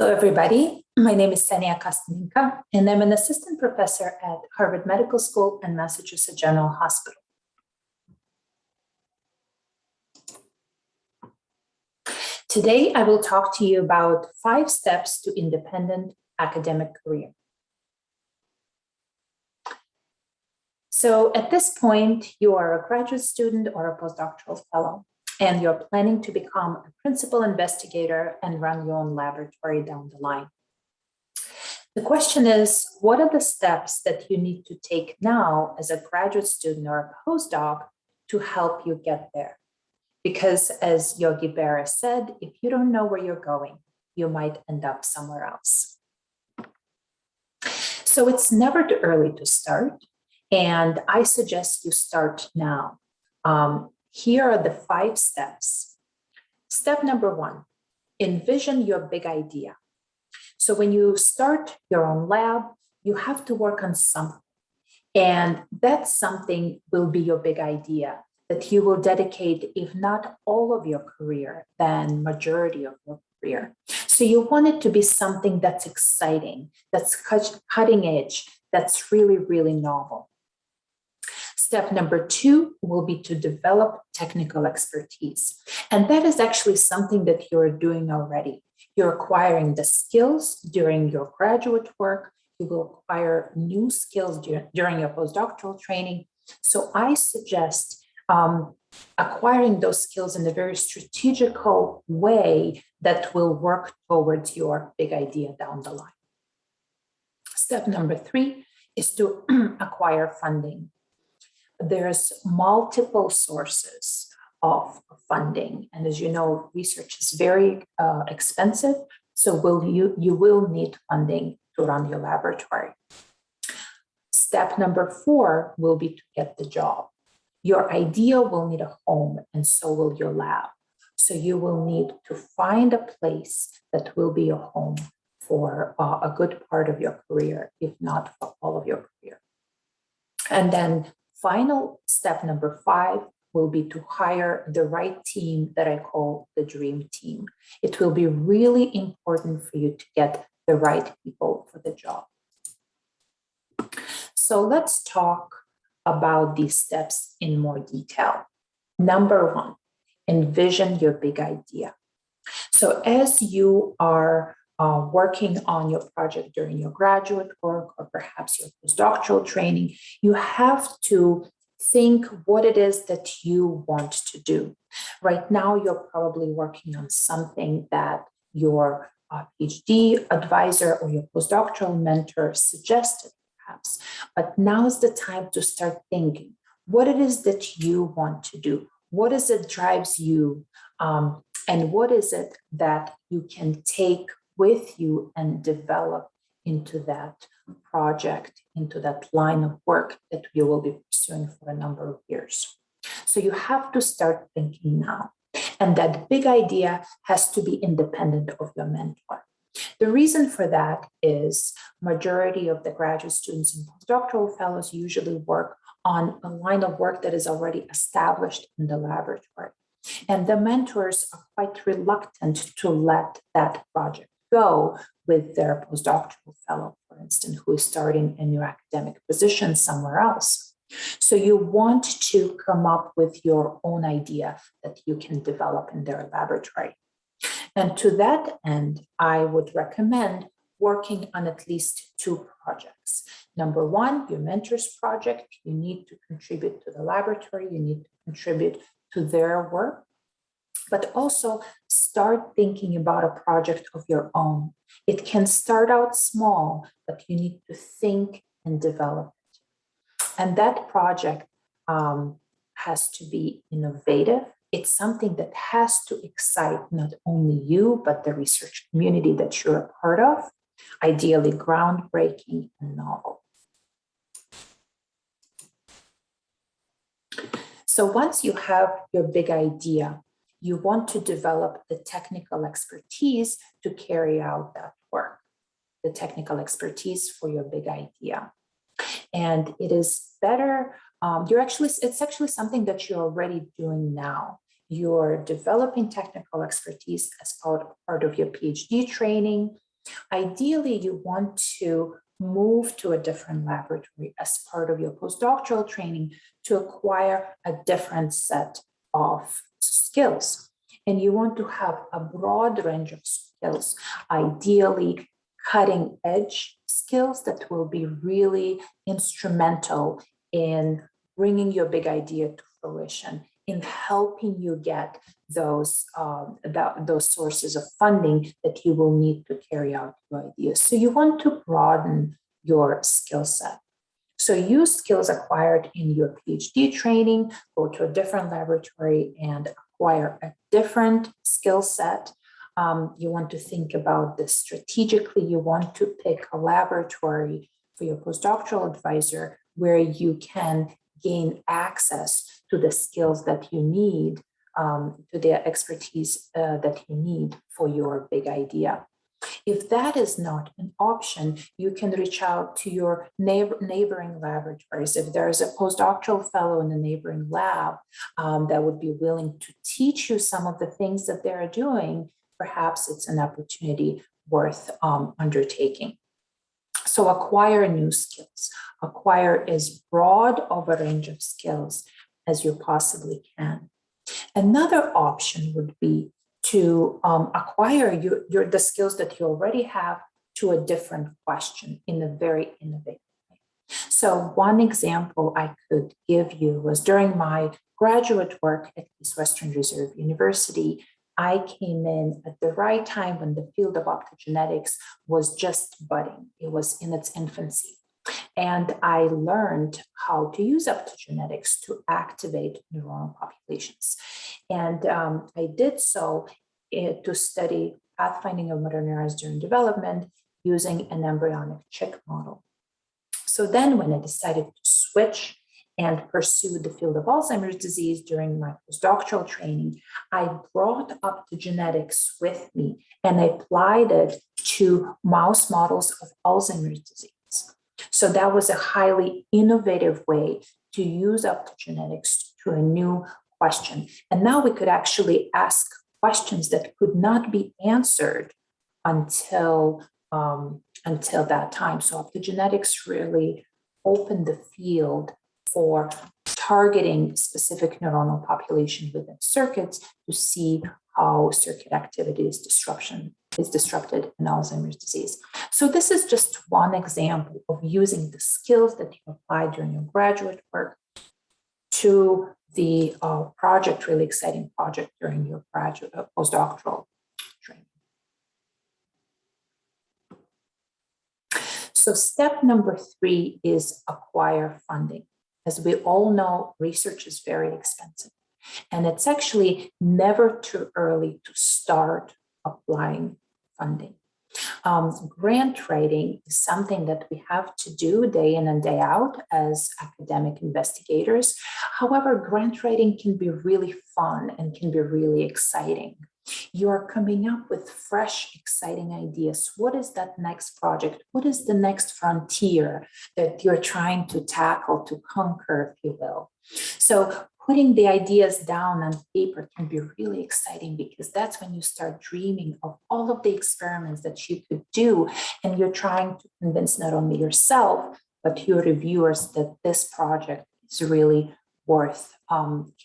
Hello, everybody. My name is Ksenia Kastanenka, and I'm an assistant professor at Harvard Medical School and Massachusetts General Hospital. Today, I will talk to you about 5 steps to independent academic career. So at this point, you are a graduate student or a postdoctoral fellow, and you're planning to become a principal investigator and run your own laboratory down the line. The question is, what are the steps that you need to take now as a graduate student or a postdoc to help you get there? Because as Yogi Berra said, if you don't know where you're going, you might end up somewhere else. So it's never too early to start, and I suggest you start now. Here are the 5 steps. Step number 1, envision your big idea. So when you start your own lab, you have to work on something. And that something will be your big idea that you will dedicate, if not all of your career, then majority of your career. So you want it to be something that's exciting, that's cutting edge, that's really, really novel. Step number 2 will be to develop technical expertise. And that is actually something that you're doing already. You're acquiring the skills during your graduate work. You will acquire new skills during your postdoctoral training. So I suggest acquiring those skills in a very strategical way that will work towards your big idea down the line. Step number 3 is to acquire funding. There's multiple sources of funding. And as you know, research is very expensive. So you will need funding to run your laboratory. Step number 4 will be to get the job. Your idea will need a home, and so will your lab. So you will need to find a place that will be your home for a good part of your career, if not for all of your career. And then final step number 5 will be to hire the right team that I call the dream team. It will be really important for you to get the right people for the job. So let's talk about these steps in more detail. Number 1, envision your big idea. So as you are working on your project during your graduate work or perhaps your postdoctoral training, you have to think what it is that you want to do. Right now, you're probably working on something that your Ph.D. advisor or your postdoctoral mentor suggested, perhaps. But now's the time to start thinking what it is that you want to do. What is it drives you? And what is it that you can take with you and develop into that project, into that line of work that you will be pursuing for a number of years. So you have to start thinking now. And that big idea has to be independent of your mentor. The reason for that is majority of the graduate students and postdoctoral fellows usually work on a line of work that is already established in the laboratory. And the mentors are quite reluctant to let that project go with their postdoctoral fellow, for instance, who is starting a new academic position somewhere else. So you want to come up with your own idea that you can develop in their laboratory. And to that end, I would recommend working on at least 2 projects. Number 1, your mentor's project. You need to contribute to the laboratory. You need to contribute to their work. But also start thinking about a project of your own. It can start out small, but you need to think and develop it. And that project has to be innovative. It's something that has to excite not only you, but the research community that you're a part of, ideally groundbreaking and novel. So once you have your big idea, you want to develop the technical expertise to carry out that work, the technical expertise for your big idea. And it is better, it's actually something that you're already doing now. You're developing technical expertise as part of your PhD training. Ideally, you want to move to a different laboratory as part of your postdoctoral training to acquire a different set of skills. And you want to have a broad range of skills, ideally cutting edge skills that will be really instrumental in bringing your big idea to fruition, in helping you get those sources of funding that you will need to carry out your ideas. So you want to broaden your skill set. So use skills acquired in your PhD training, go to a different laboratory and acquire a different skill set. You want to think about this strategically. You want to pick a laboratory for your postdoctoral advisor where you can gain access to the skills that you need, to the expertise that you need for your big idea. If that is not an option, you can reach out to your neighboring laboratories. If there is a postdoctoral fellow in a neighboring lab that would be willing to teach you some of the things that they're doing, perhaps it's an opportunity worth undertaking. So acquire new skills. Acquire as broad of a range of skills as you possibly can. Another option would be to acquire the skills that you already have to a different question in a very innovative way. So one example I could give you was during my graduate work at East Western Reserve University. I came in at the right time when the field of optogenetics was just budding. It was in its infancy. And I learned how to use optogenetics to activate neuronal populations. And I did so to study pathfinding of motor neurons during development using an embryonic chick model. So then when I decided to switch and pursue the field of Alzheimer's disease during my postdoctoral training, I brought optogenetics with me and I applied it to mouse models of Alzheimer's disease. So that was a highly innovative way to use optogenetics to a new question. And now we could actually ask questions that could not be answered until that time. So optogenetics really opened the field for targeting specific neuronal population within circuits to see how circuit activity is disrupted in Alzheimer's disease. So this is just one example of using the skills that you applied during your graduate work to the really exciting project during your postdoctoral training. So step number 3 is acquire funding. As we all know, research is very expensive, and it's actually never too early to start applying funding. Grant writing is something that we have to do day in and day out as academic investigators. However, grant writing can be really fun and can be really exciting. You are coming up with fresh, exciting ideas. What is that next project? What is the next frontier that you're trying to tackle, to conquer, if you will? So putting the ideas down on paper can be really exciting because that's when you start dreaming of all of the experiments that you could do. And you're trying to convince not only yourself, but your reviewers that this project is really worth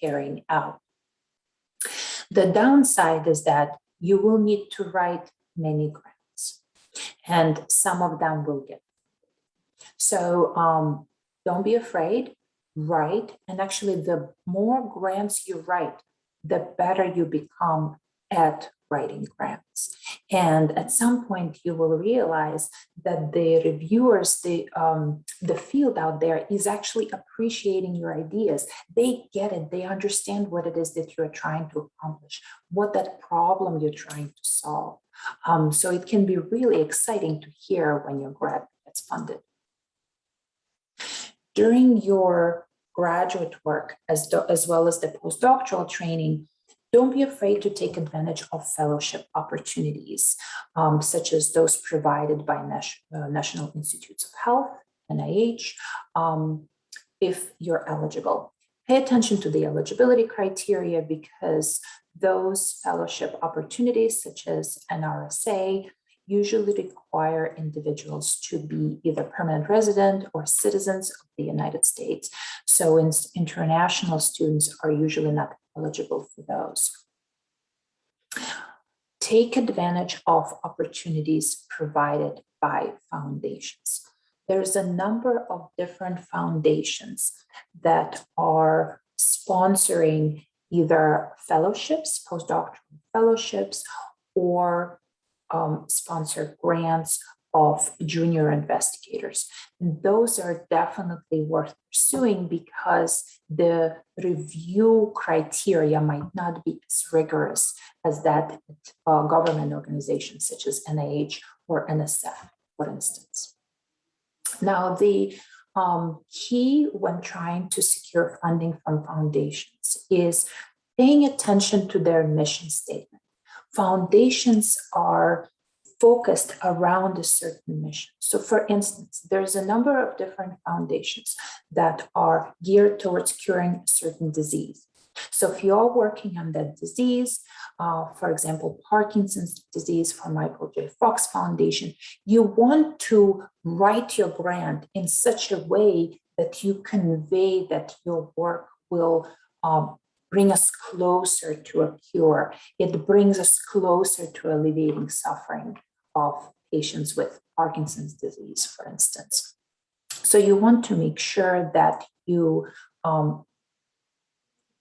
carrying out. The downside is that you will need to write many grants, and some of them will get. So don't be afraid, write. And actually, the more grants you write, the better you become at writing grants. And at some point, you will realize that the reviewers, the field out there is actually appreciating your ideas. They get it. They understand what it is that you're trying to accomplish, what that problem you're trying to solve. So it can be really exciting to hear when your grant gets funded. During your graduate work, as well as the postdoctoral training, don't be afraid to take advantage of fellowship opportunities, such as those provided by National Institutes of Health, NIH, if you're eligible. Pay attention to the eligibility criteria because those fellowship opportunities, such as NRSA, usually require individuals to be either permanent resident or citizens of the United States. So international students are usually not eligible for those. Take advantage of opportunities provided by foundations. There's a number of different foundations that are sponsoring either fellowships, postdoctoral fellowships, or sponsor grants of junior investigators. And those are definitely worth pursuing because the review criteria might not be as rigorous as that government organizations such as NIH or NSF, for instance. Now, the key when trying to secure funding from foundations is paying attention to their mission statement. Foundations are focused around a certain mission. So for instance, there's a number of different foundations that are geared towards curing a certain disease. So if you're working on that disease, for example, Parkinson's disease for Michael J. Fox Foundation, you want to write your grant in such a way that you convey that your work will bring us closer to a cure. It brings us closer to alleviating suffering of patients with Parkinson's disease, for instance. So you want to make sure that you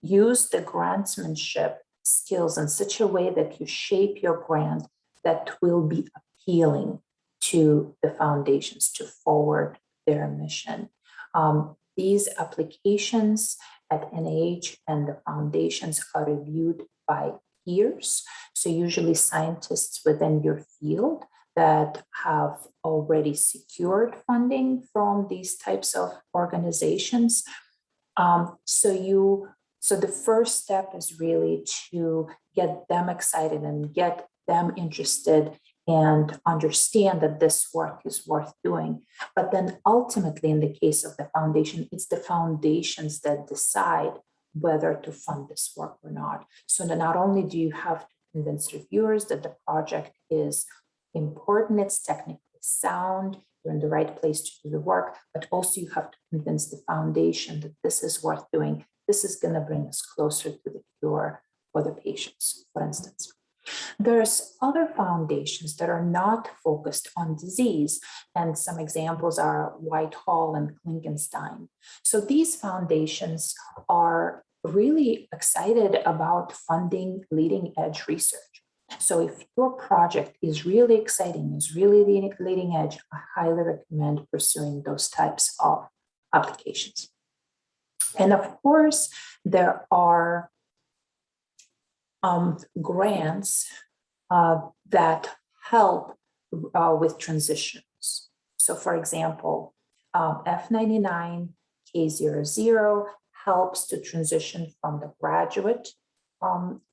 use the grantsmanship skills in such a way that you shape your grant that will be appealing to the foundations to forward their mission. These applications at NIH and the foundations are reviewed by peers. So usually scientists within your field that have already secured funding from these types of organizations. So the first step is really to get them excited and get them interested and understand that this work is worth doing. But then ultimately, in the case of the foundation, it's the foundations that decide whether to fund this work or not. So that not only do you have to convince reviewers that the project is important, it's technically sound, you're in the right place to do the work, but also you have to convince the foundation that this is worth doing. This is going to bring us closer to the cure for the patients, for instance. There's other foundations that are not focused on disease, and some examples are Whitehall and Klinkenstein. So these foundations are really excited about funding leading edge research. So if your project is really exciting, is really leading edge, I highly recommend pursuing those types of applications. And of course, there are grants that help with transitions. So for example, F99 K00 helps to transition from the graduate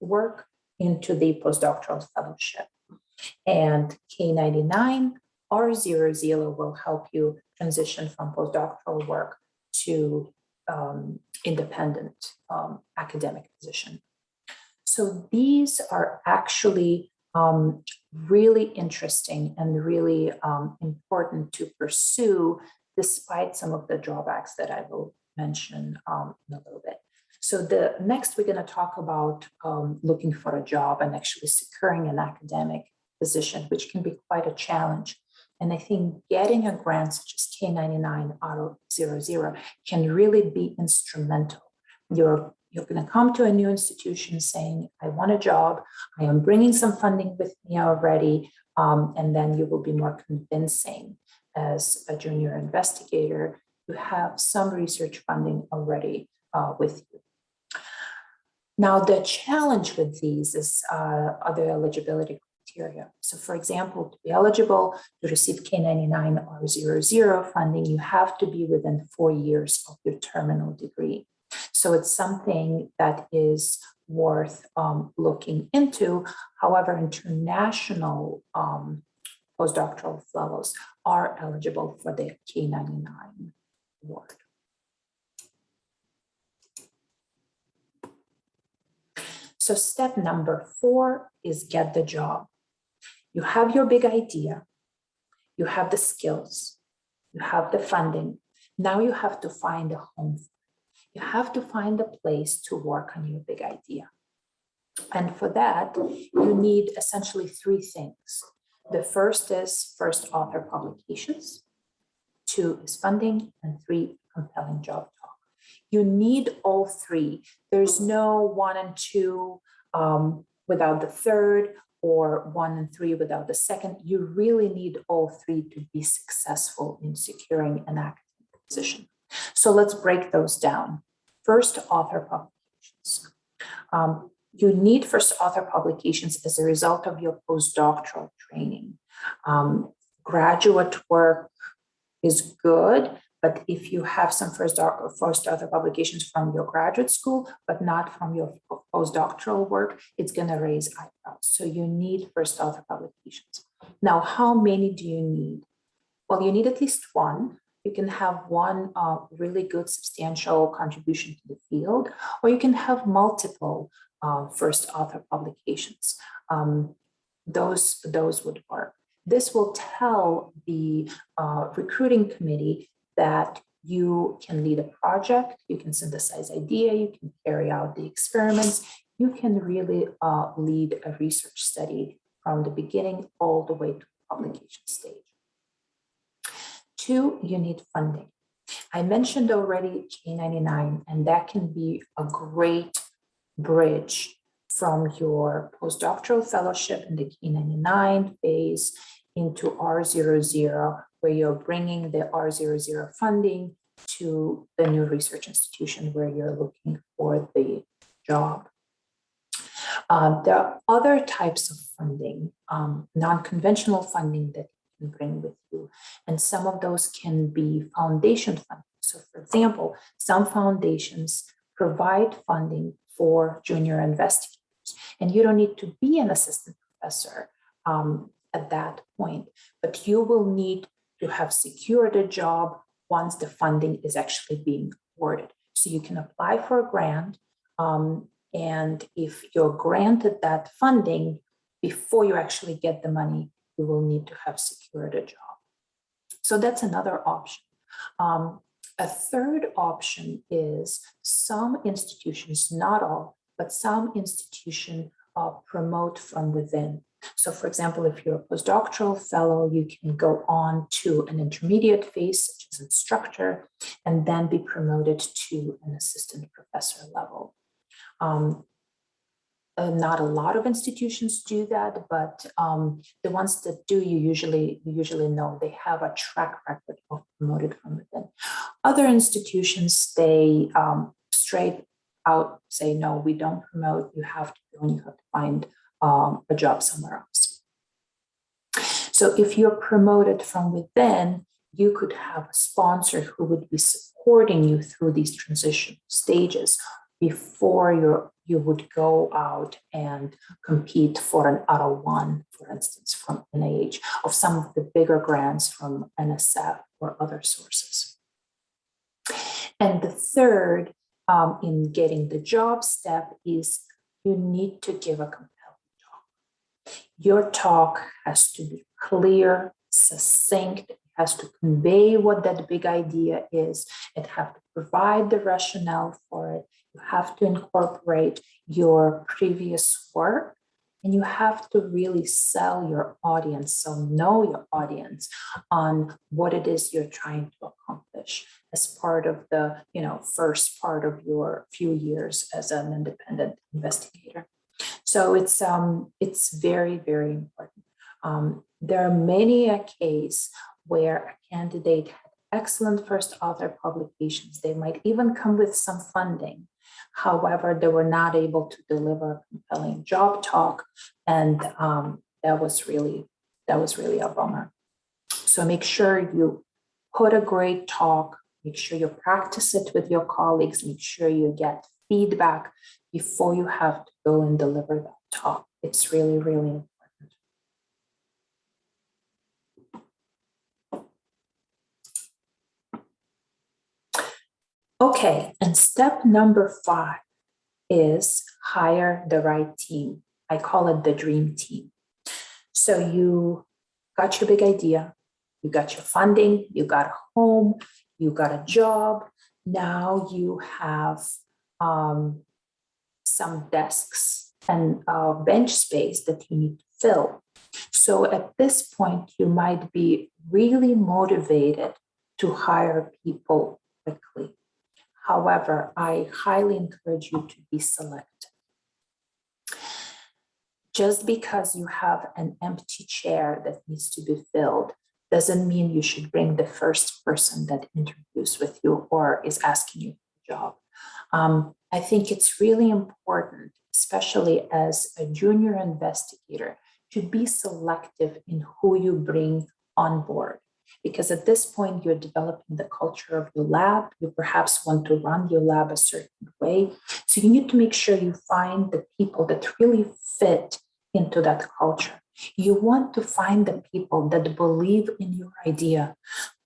work into the postdoctoral fellowship. And K99 R00 will help you transition from postdoctoral work to independent academic position. So these are actually really interesting and really important to pursue, despite some of the drawbacks that I will mention in a little bit. So next we're going to talk about looking for a job and actually securing an academic position, which can be quite a challenge. And I think getting a grant such as K99 R00 can really be instrumental. You're going to come to a new institution saying, I want a job, I am bringing some funding with me already, and then you will be more convincing as a junior investigator to have some research funding already with you. Now, the challenge with these is other eligibility criteria. So for example, to be eligible to receive K99 R00 funding, you have to be within 4 years of your terminal degree. So it's something that is worth looking into. However, international postdoctoral fellows are eligible for the K99 award. So step number 4 is get the job. You have your big idea, you have the skills, you have the funding. Now you have to find a home. You have to find a place to work on your big idea. And for that, you need essentially three things. The first is first author publications, two is funding, and three, compelling job talk. You need all three. There's no one and two without the third, or one and three without the second. You really need all three to be successful in securing an active position. So let's break those down. First, author publications. You need first author publications as a result of your postdoctoral training. Graduate work is good, but if you have some first author publications from your graduate school, but not from your postdoctoral work, it's going to raise eyebrows. So you need first author publications. Now, how many do you need? Well, you need at least one. You can have one really good, substantial contribution to the field, or you can have multiple first author publications. Those would work. This will tell the recruiting committee that you can lead a project, you can synthesize idea, you can carry out the experiments, you can really lead a research study from the beginning all the way to the publication stage. Two, you need funding. I mentioned already K99, and that can be a great bridge from your postdoctoral fellowship in the K99 phase into R00, where you're bringing the R00 funding to the new research institution where you're looking for the job. There are other types of funding, non-conventional funding that you can bring with you, and some of those can be foundation funding. So, for example, some foundations provide funding for junior investigators, and you don't need to be an assistant professor at that point, but you will need to have secured a job once the funding is actually being awarded. So you can apply for a grant, and if you're granted that funding, before you actually get the money, you will need to have secured a job. So that's another option. A third option is some institutions, not all, but some institutions promote from within. So for example, if you're a postdoctoral fellow, you can go on to an intermediate phase, such as instructor, and then be promoted to an assistant professor level. Not a lot of institutions do that, but the ones that do, you usually know they have a track record of promoted from within. Other institutions, they straight out say, no, we don't promote, you have to go and you have to find a job somewhere else. So if you're promoted from within, you could have a sponsor who would be supporting you through these transition stages before you would go out and compete for an R01, for instance, from NIH, of some of the bigger grants from NSF or other sources. And the third in getting the job step is you need to give a compelling talk. Your talk has to be clear, succinct, it has to convey what that big idea is, it has to provide the rationale for it, you have to incorporate your previous work, and you have to really sell your audience, so know your audience on what it is you're trying to accomplish as part of the first part of your few years as an independent investigator. So it's very, very important. There are many a case where a candidate had excellent first author publications. They might even come with some funding. However, they were not able to deliver a compelling job talk, and that was really a bummer. So make sure you put a great talk, make sure you practice it with your colleagues, make sure you get feedback before you have to go and deliver that talk. It's really, really important. Okay, and step number 5 is hire the right team. I call it the dream team. So you got your big idea, you got your funding, you got a home, you got a job. Now you have some desks and bench space that you need to fill. So at this point, you might be really motivated to hire people quickly. However, I highly encourage you to be selective. Just because you have an empty chair that needs to be filled doesn't mean you should bring the first person that interviews with you or is asking you for a job. I think it's really important, especially as a junior investigator, to be selective in who you bring on board. Because at this point, you're developing the culture of your lab. You perhaps want to run your lab a certain way. So you need to make sure you find the people that really fit into that culture. You want to find the people that believe in your idea,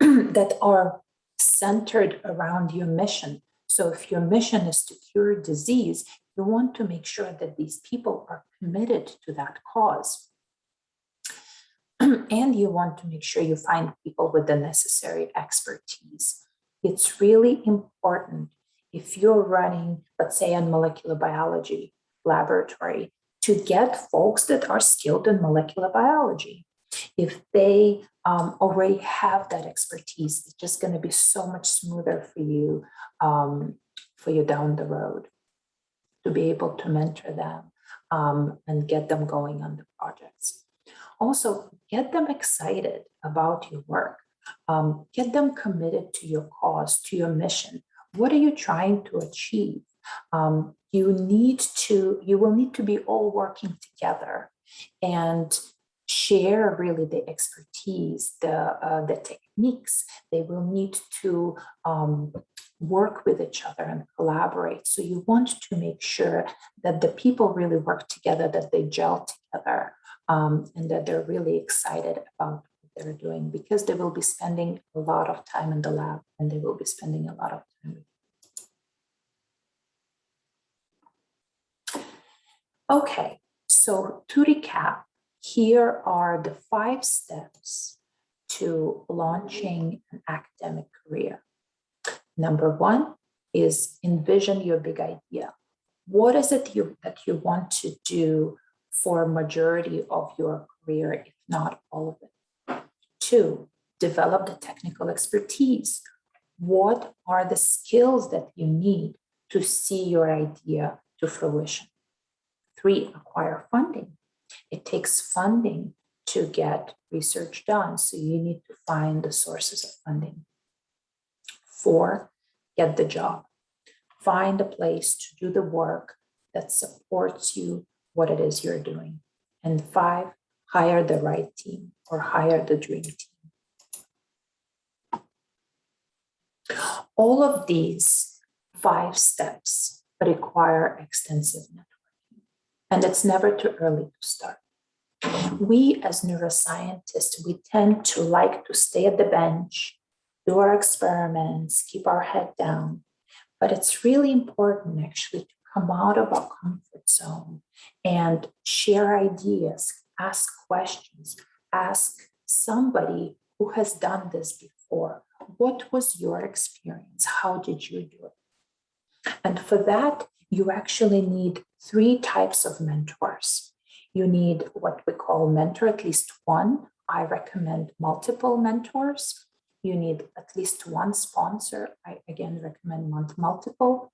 that are centered around your mission. So if your mission is to cure disease, you want to make sure that these people are committed to that cause. And you want to make sure you find people with the necessary expertise. It's really important if you're running, let's say, a molecular biology laboratory, to get folks that are skilled in molecular biology. If they already have that expertise, it's just going to be so much smoother for you down the road to be able to mentor them and get them going on the projects. Also, get them excited about your work. Get them committed to your cause, to your mission. What are you trying to achieve? You will need to be all working together and share really the expertise, the techniques. They will need to work with each other and collaborate. So you want to make sure that the people really work together, that they gel together, and that they're really excited about what they're doing, because they will be spending a lot of time in the lab and they will be spending a lot of time with you. Okay, so to recap, here are the 5 steps to launching an academic career. Number 1 is envision your big idea. What is it that you want to do for a majority of your career, if not all of it? 2, develop the technical expertise. What are the skills that you need to see your idea to fruition? 3, acquire funding. It takes funding to get research done, so you need to find the sources of funding. 4, get the job. Find a place to do the work that supports you, what it is you're doing. And 5, hire the right team or hire the dream team. All of these 5 steps require extensive networking, and it's never too early to start. We as neuroscientists, we tend to like to stay at the bench, do our experiments, keep our head down. But it's really important actually to come out of our comfort zone and share ideas, ask questions, ask somebody who has done this before. What was your experience? How did you do it? And for that, you actually need 3 types of mentors. You need what we call mentor, at least one. I recommend multiple mentors. You need at least 1 sponsor. I again recommend multiple.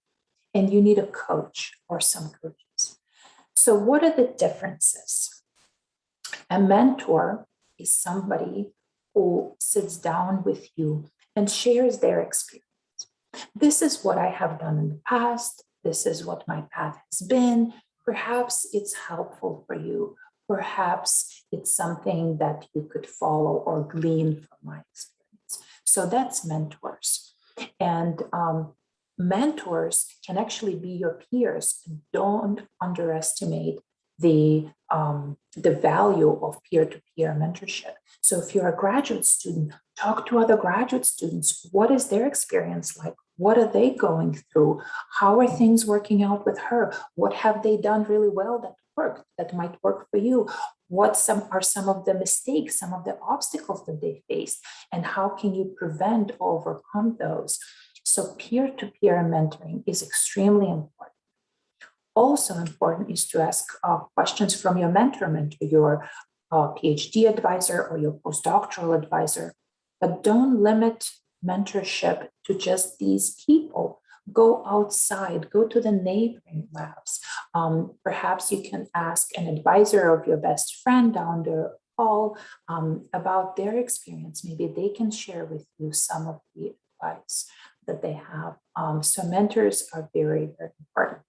And you need a coach or some coaches. So what are the differences? A mentor is somebody who sits down with you and shares their experience. This is what I have done in the past. This is what my path has been. Perhaps it's helpful for you. Perhaps it's something that you could follow or glean from my experience. So that's mentors. And mentors can actually be your peers. Don't underestimate the value of peer-to-peer mentorship. So if you're a graduate student, talk to other graduate students. What is their experience like? What are they going through? How are things working out with her? What have they done really well that worked, that might work for you? what are some of the mistakes, some of the obstacles that they faced, and how can you prevent or overcome those? So peer-to-peer mentoring is extremely important. Also important is to ask questions from your mentor, your Ph.D. advisor or your postdoctoral advisor, but don't limit mentorship to just these people. Go outside, go to the neighboring labs. Perhaps you can ask an advisor of your best friend down the hall about their experience. Maybe they can share with you some of the advice that they have. So mentors are very, very important.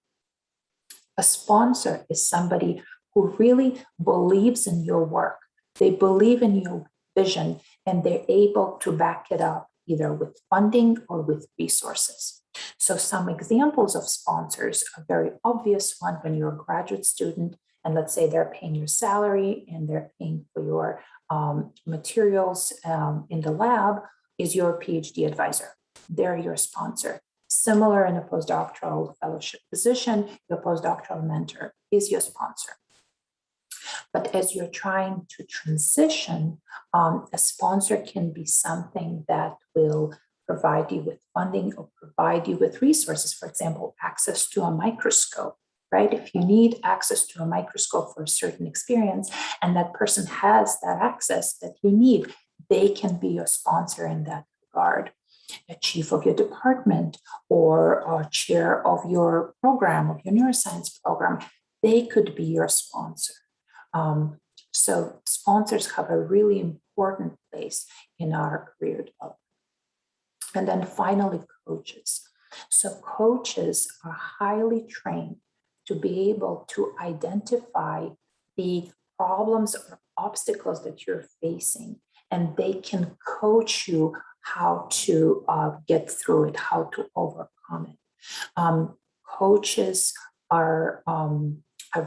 A sponsor is somebody who really believes in your work. They believe in your vision and they're able to back it up either with funding or with resources. So some examples of sponsors, a very obvious one when you're a graduate student, and let's say they're paying your salary and they're paying for your materials in the lab, is your PhD advisor. They're your sponsor. Similar in a postdoctoral fellowship position, your postdoctoral mentor is your sponsor. But as you're trying to transition, a sponsor can be something that will provide you with funding or provide you with resources. For example, access to a microscope, right? If you need access to a microscope for a certain experience and that person has that access that you need, they can be your sponsor in that regard. A chief of your department or a chair of your program, of your neuroscience program, they could be your sponsor. So sponsors have a really important place in our career development. And then finally, coaches. So coaches are highly trained to be able to identify the problems or obstacles that you're facing, and they can coach you how to get through it, how to overcome it. Coaches are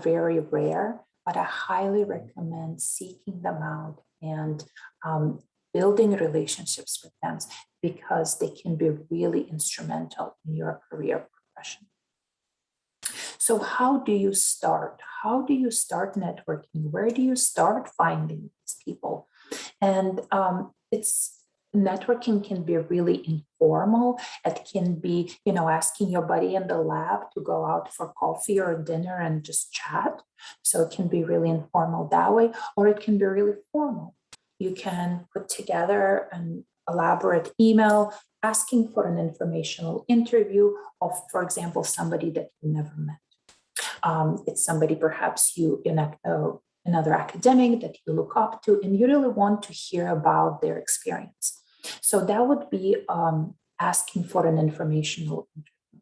very rare, but I highly recommend seeking them out and building relationships with them because they can be really instrumental in your career progression. So how do you start? How do you start networking? Where do you start finding these people? And networking can be really informal. It can be, asking your buddy in the lab to go out for coffee or dinner and just chat. So it can be really informal that way, or it can be really formal. You can put together an elaborate email asking for an informational interview of, for example, somebody that you never met. It's somebody perhaps another academic that you look up to, and you really want to hear about their experience. So that would be asking for an informational interview.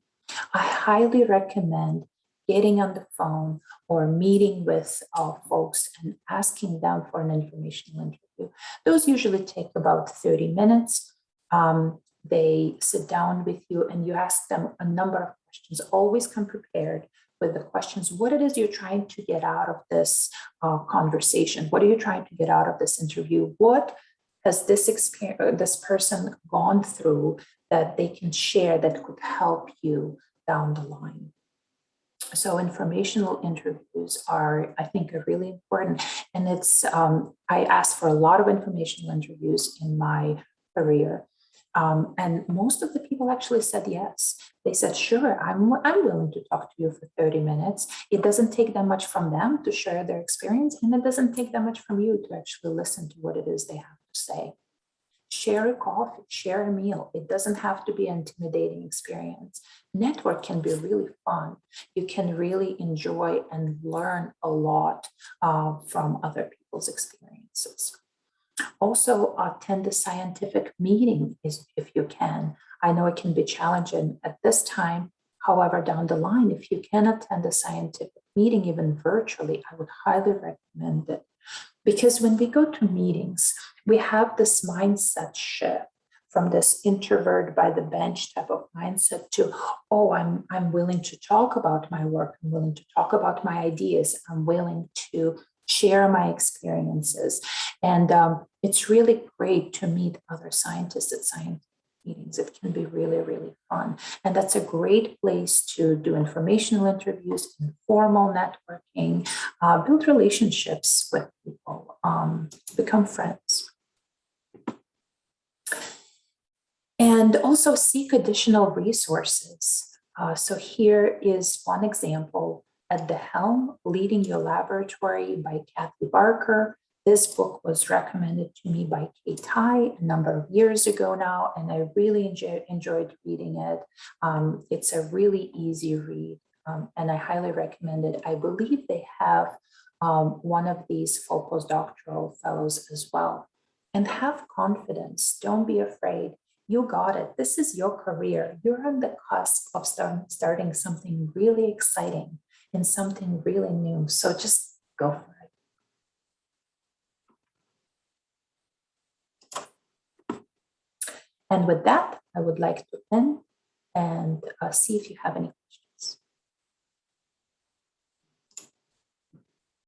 I highly recommend getting on the phone or meeting with folks and asking them for an informational interview. Those usually take about 30 minutes. They sit down with you and you ask them a number of questions. Always come prepared with the questions, what it is you're trying to get out of this conversation? What are you trying to get out of this interview? What has this person gone through that they can share that could help you down the line? So informational interviews are, I think, are really important. And I asked for a lot of informational interviews in my career. And most of the people actually said yes. They said, sure, I'm willing to talk to you for 30 minutes. It doesn't take that much from them to share their experience, and it doesn't take that much from you to actually listen to what it is they have to say. Share a coffee, share a meal. It doesn't have to be an intimidating experience. Network can be really fun. You can really enjoy and learn a lot from other people's experiences. Also, attend a scientific meeting if you can. I know it can be challenging at this time. However, down the line, if you can attend a scientific meeting, even virtually, I would highly recommend it. Because when we go to meetings, we have this mindset shift from this introvert by the bench type of mindset to, oh, I'm willing to talk about my work. I'm willing to talk about my ideas. I'm willing to share my experiences. And it's really great to meet other scientists at meetings. It can be really, really fun. And that's a great place to do informational interviews, informal networking, build relationships with people, become friends. And also seek additional resources. So here is one example. At the Helm, Leading Your Laboratory by Kathy Barker. This book was recommended to me by Kay Tai a number of years ago now, and I really enjoyed reading it. It's a really easy read, and I highly recommend it. I believe they have one of these full postdoctoral fellows as well. And have confidence. Don't be afraid. You got it. This is your career. You're on the cusp of starting something really exciting and something really new. So just go for it. And with that, I would like to end and see if you have any